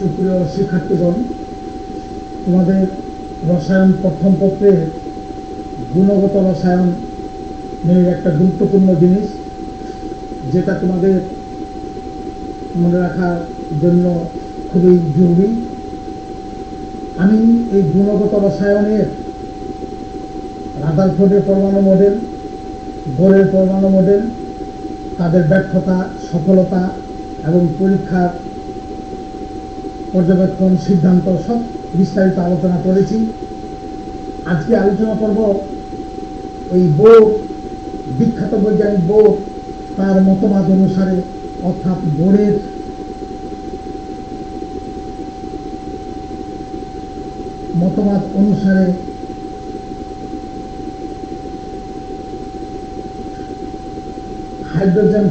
সুপ্রিয় শিক্ষার্থীগণ, তোমাদের রসায়ন প্রথম পত্রের গুণগত রসায়নের একটা গুরুত্বপূর্ণ জিনিস, যেটা তোমাদের মনে রাখার জন্য খুবই জরুরি। আমি এই গুণগত রসায়নের রাদারফোর্ডের পরমাণু মডেল, বোরের পরমাণু মডেল, তাদের ব্যর্থতা, সফলতা এবং পরীক্ষার পর্যবেক্ষণ, সিদ্ধান্ত সব বিস্তারিত আলোচনা করেছি। আজকে আলোচনা করব এই বোর, বিখ্যাত বৈজ্ঞানিক বোর, তার মতবাদ অনুসারে, অর্থাৎ বোরের মতবাদ অনুসারে হাইড্রোজেন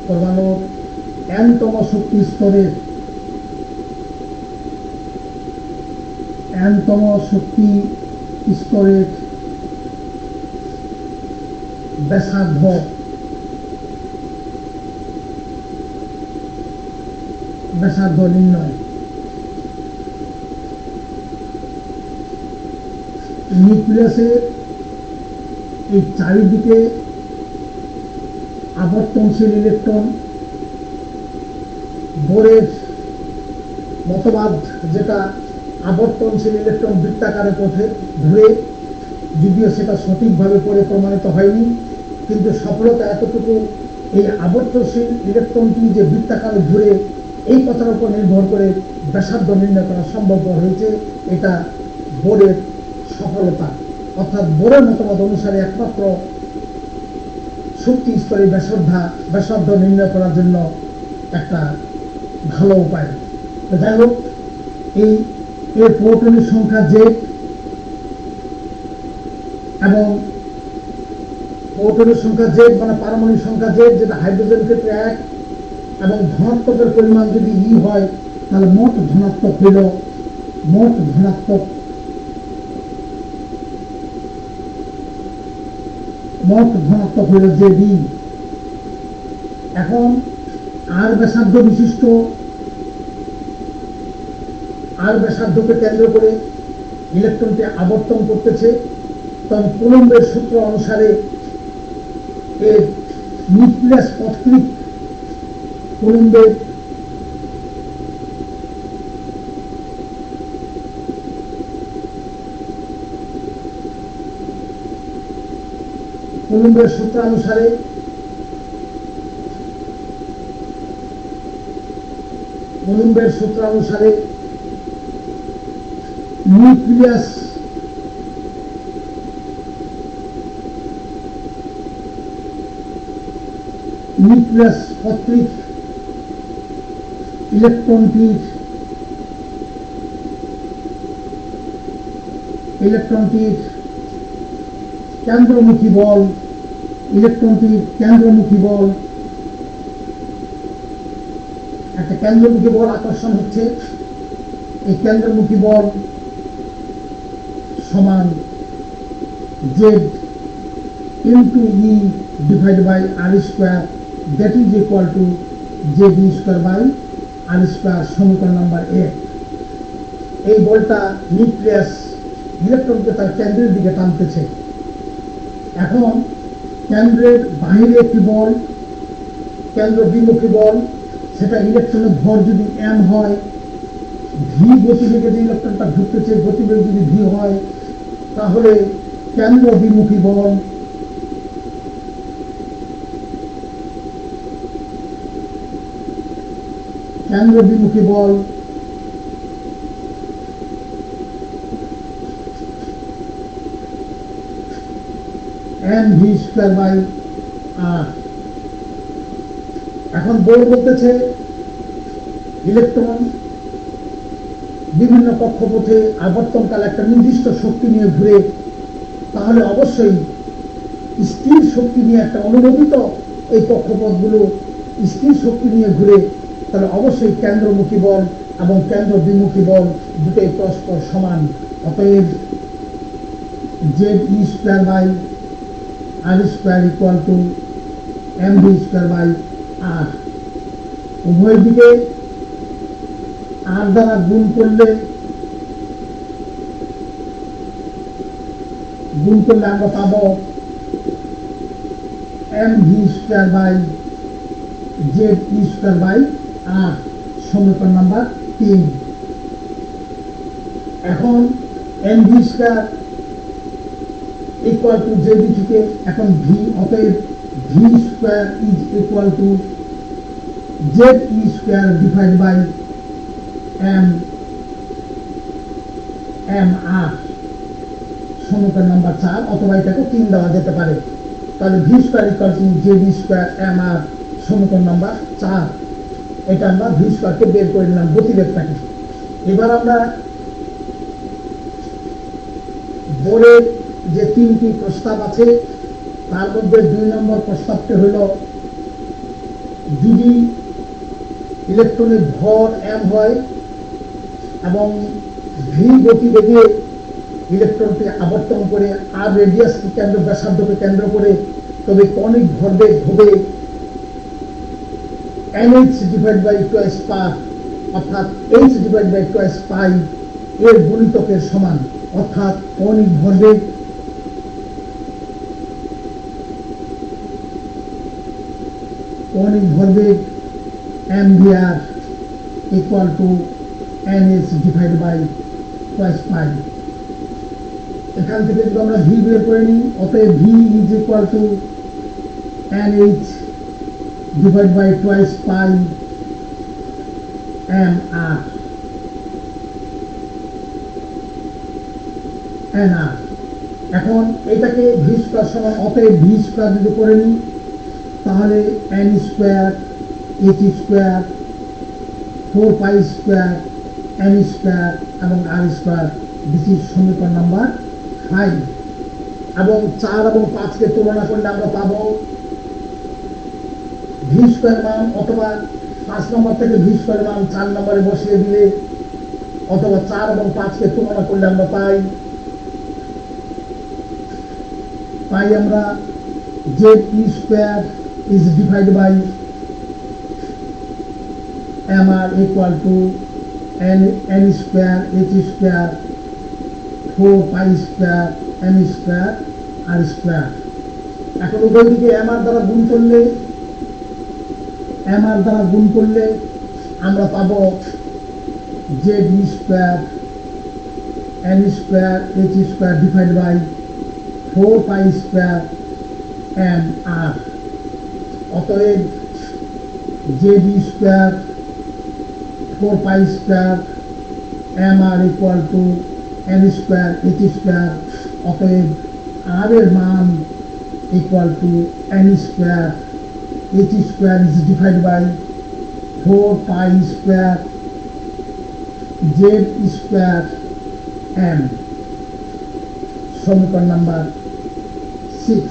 পরমাণুর n-তম শক্তি স্তরের ব্যাসার্ধ নির্ণয়। নিউক্লিয়াসের এই চারিদিকে আবর্তনশীল ইলেকট্রন, বোরের মতবাদ যেটা আবর্তনশীল ইলেকট্রন বৃত্তাকারে পথে ঘুরে, যদিও সেটা সঠিকভাবে পরে প্রমাণিত হয়নি, কিন্তু সফলতা এতটুকু, এই আবর্তনশীল ইলেকট্রনটি যে বৃত্তাকারে ঘুরে, এই কথার উপর নির্ভর করে ব্যাসার্ধ নির্ণয় করা সম্ভব হয়েছে। এটা বোরের সফলতা, অর্থাৎ বোরের মতবাদ অনুসারে একমাত্র শক্তি স্তরে ব্যাসার্ধ নির্ণয় করার জন্য একটা ভালো উপায়। তো যাই হোক, এই প্রোটনের সংখ্যা জেড এবং প্রোটনের সংখ্যা জেড মানে পারমাণবিক সংখ্যা জেড, যেটা হাইড্রোজেন ক্ষেত্রে 1, এবং ধনাত্মকের পরিমাণ যদি ই হয়, তাহলে মোট ধনাত্মক হইল জেডি। এখন আর ব্যাসার্ধকে কেন্দ্র করে ইলেকট্রনটি আবর্তন করতেছে, তখন কুলম্বের সূত্র অনুসারে এর নিউক্লিয়াস পথিক কুলম্বের সূত্র অনুসারে নিউক্লিয়াস পথিক ইলেকট্রনটির কেন্দ্রমুখী বল, একটা কেন্দ্রমুখী বল আকর্ষণ হচ্ছে। এই কেন্দ্রমুখী বল সমান Z into E divide by R square, that is equal to Z square by R square, সমীকরণ নাম্বার 1। এই বলটা নিউক্লিয়াস ইলেকট্রনকে তার কেন্দ্রের দিকে টানতেছে। এখন কেন্দ্রের বাহিরে একটি বল, কেন্দ্র বিমুখী বল, সেটা ইলেকট্রনের ভর যদি m হয়, ভি গতিবেগে যে ইলেকট্রনটা ঘুরতেছে, গতিবেগ যদি ভি হয়, তাহলে কেন্দ্র বিমুখী বল mv স্কয়ার বাই r। এখন বোর বলতেছে ইলেকট্রন বিভিন্ন কক্ষপথে আবর্তনকালে একটা নির্দিষ্ট শক্তি নিয়ে ঘুরে, তাহলে অবশ্যই স্থির শক্তি নিয়ে একটা অনুমোদিত এই কক্ষপথগুলো স্থির শক্তি নিয়ে ঘুরে, তাহলে অবশ্যই কেন্দ্রমুখী বল এবং কেন্দ্র বিমুখী বল দুটোই পরস্পর সমান। অতএব Z E square by r square equal to mv square by r। উভয় দিকে r দ্বারা গুণ করলে আমরা পাবো mv square by ze square by r, সমীকরণ নাম্বার 3। এখন mv square equal to ZB থেকে এখন v, অতএব v square is equal to ze square divide by mr, সমীকরণ নাম্বার 4, অথবা এটাকে 3 দেওয়া যেতে পারে। তাহলে v square equal to ZB square mr, সমীকরণ নাম্বার 4। এটা আমরা v স্কয়ারকে বের করে নিলাম গতিবেগটাকে। এবার আমরা বোর্ডের যে 3টি প্রস্তাব আছে তার মধ্যে 2 নম্বর প্রস্তাবটি হল যদি ইলেকট্রনের ভর m হয় এবং v গতিবেগে ইলেকট্রনটি আবর্তন করে r রেডিয়াসকে ব্যাসার্ধকে কেন্দ্র করে, তবে কণিক ভরবেগ হবে nh divide by twice pi, অর্থাৎ h divide by twice pi এর গুণিতকের সমান। অর্থাৎ কণিক ভরবেগ mvr equal to nh divide by twice pi. এখান থেকে যদি আমরা v বের করে নিই, অতএব v is equal to nh divide by twice pi mr nr। এখন এটাকে v স্কয়ার সমান, অতএব v স্কয়ার যদি করে নিই তাহলে n square h square 4 pi square m square এবং r স্কয়ার, দিস ইজ সমীকরণ নাম্বার 5। এবং 4 এবং 5 কে তুলনা করলে আমরা পাবো v স্কয়ার মান, অথবা 5 নম্বর থেকে v স্কয়ার মান 4 নম্বরে বসিয়ে দিলে, অথবা 4 এবং 5 কে তুলনা করলে আমরা পাই আমরা ze square is divided by mr equal to n square h square 4 pi square m square r square। এখন উভয় দিকে mr দ্বারা গুণ করলে আমরা পাবো ze square n square h square divided by 4 pi square mr। অতএব ze square 4 pi square mr equal to n square h square, অতএব r এর মান equal to n square h square is divided by 4 pi square z square m, সমীকরণ number 6।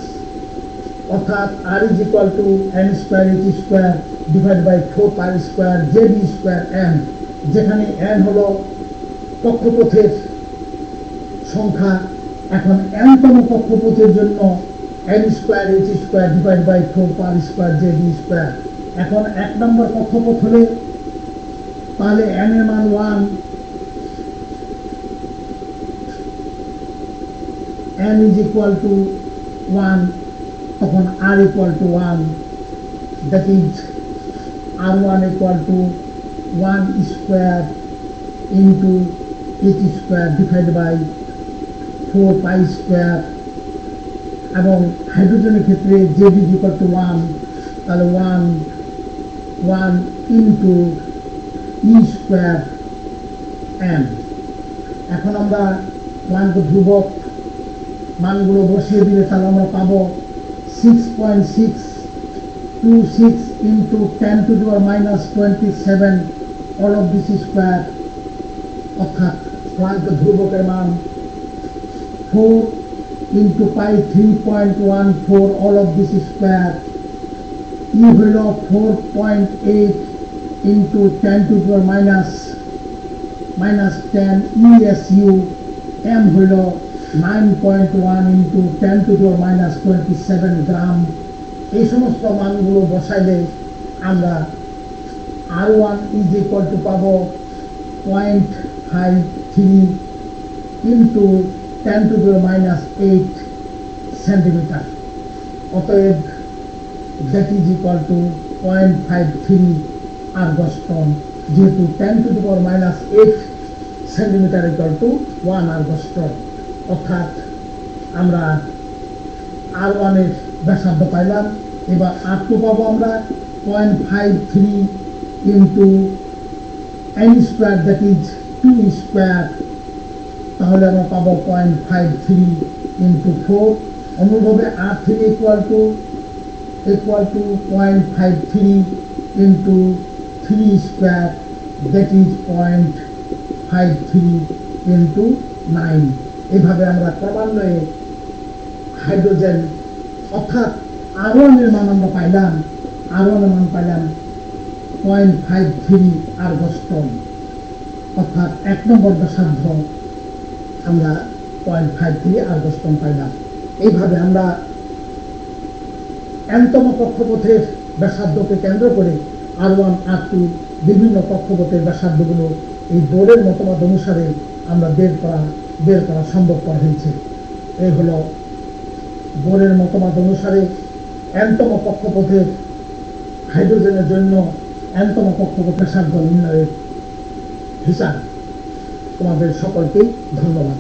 অর্থাৎ r is equal to n square h square divided by 4 pi square z square m, যেখানে n হলো কক্ষপথের সংখ্যা। এখন n-তম কক্ষপথের জন্য n square h square divided by 4 pi square z square। এখন 1 নম্বর কক্ষপথ হলে তাহলে n এর মান 1, n is equal to 1, তখন r equal to 1, that is r1 equal to 1 square into h square divided by 4 pi square। এবং হাইড্রোজেনের ক্ষেত্রে z is equal to 1, তাহলে 1 into e square m। এখন আমরা প্রান্ত ধ্রুবক মানগুলো বসিয়ে দিলে তাহলে আমরা পাবো 6.626 into 10 to the power minus 27 all of this square, অর্থাৎ প্রান্ত ধ্রুবকের মান 4 into pi 3.14 all of this square, e হইল 4.8 into 10 to the power minus 10 ESU, m হইল 9.1 into 10 to the minus 27 গ্রাম। এই সমস্ত মানগুলো বসাইলে আমরা R1 is equal to পাবো 0.53 into 10 to the minus 8 centimetre. অতএব that is equal to 0.53 angstrom, যেহেতু 10 to the power minus 8 centimetre equal to 1 angstrom. অর্থাৎ আমরা R1 এর ব্যাসার্ধ পাইলাম। এবার R2 পাবো আমরা 0.53 into n square, that is 2 square. তাহলে আমরা পাবো 0.53 into 4। অনুরূপভাবে R3 equal to 0.53 into 3 square, that is 0.53 into 9। এইভাবে আমরা ক্রমান্বয়ে হাইড্রোজেন অর্থাৎ R1 এর মান আমরা পাইলাম, R1 এর মান পাইলাম 0.53 আরগস টন। অর্থাৎ 1 নম্বর ব্যাসার্ধ আমরা 0.53 আরগস টন পাইলাম। এইভাবে আমরা n-তম কক্ষপথের ব্যাসার্ধকে কেন্দ্র করে R1, R2 বিভিন্ন কক্ষপথের ব্যাসার্ধগুলো এই বোরের মতবাদ অনুসারে আমরা বের করা সম্ভবপর হয়েছে। এই হলো বোরের মতবাদ অনুসারে n-তম কক্ষপথের হাইড্রোজেনের জন্য n-তম কক্ষপথের ব্যাসার্ধ নির্ণয়ের হিসাব। তোমাদের সকলকেই ধন্যবাদ।